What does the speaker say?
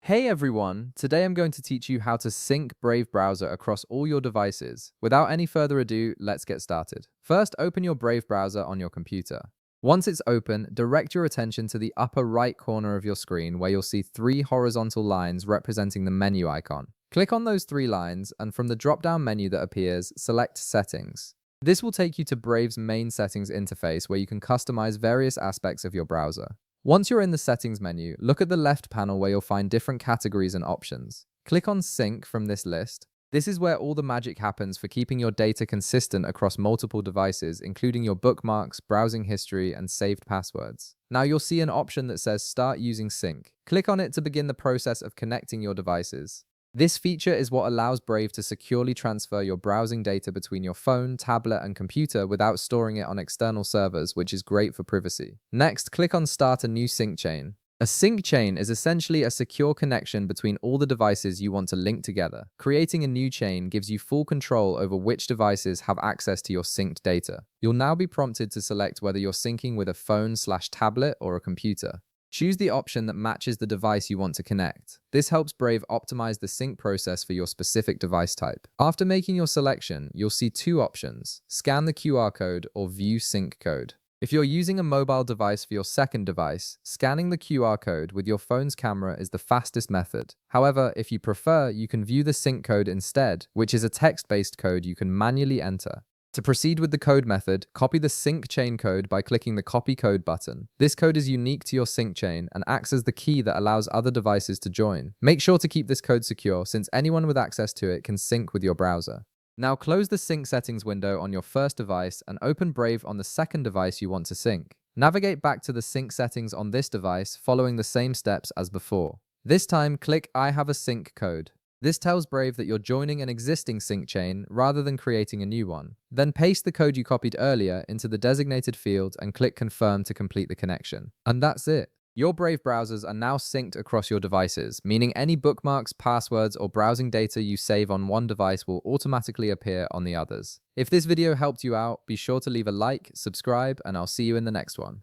Hey everyone, today I'm going to teach you how to sync Brave browser across all your devices. Without any further ado, let's get started. First, open your Brave browser on your computer. Once it's open, direct your attention to the upper right corner of your screen where you'll see three horizontal lines representing the menu icon. Click on those three lines and from the drop-down menu that appears, select Settings. This will take you to Brave's main settings interface where you can customize various aspects of your browser. Once you're in the settings menu, look at the left panel where you'll find different categories and options. Click on Sync from this list. This is where all the magic happens for keeping your data consistent across multiple devices, including your bookmarks, browsing history, and saved passwords. Now you'll see an option that says Start using Sync. Click on it to begin the process of connecting your devices. This feature is what allows Brave to securely transfer your browsing data between your phone, tablet, and computer without storing it on external servers, which is great for privacy. Next, click on Start a new sync chain. A sync chain is essentially a secure connection between all the devices you want to link together. Creating a new chain gives you full control over which devices have access to your synced data. You'll now be prompted to select whether you're syncing with a phone/tablet or a computer. Choose the option that matches the device you want to connect. This helps Brave optimize the sync process for your specific device type. After making your selection, you'll see two options: scan the QR code or view sync code. If you're using a mobile device for your second device, scanning the QR code with your phone's camera is the fastest method. However, if you prefer, you can view the sync code instead, which is a text-based code you can manually enter. To proceed with the code method, copy the sync chain code by clicking the Copy Code button. This code is unique to your sync chain and acts as the key that allows other devices to join. Make sure to keep this code secure since anyone with access to it can sync with your browser. Now close the sync settings window on your first device and open Brave on the second device you want to sync. Navigate back to the sync settings on this device following the same steps as before. This time, click I have a sync code. This tells Brave that you're joining an existing sync chain rather than creating a new one. Then paste the code you copied earlier into the designated field and click Confirm to complete the connection. And that's it. Your Brave browsers are now synced across your devices, meaning any bookmarks, passwords, or browsing data you save on one device will automatically appear on the others. If this video helped you out, be sure to leave a like, subscribe, and I'll see you in the next one.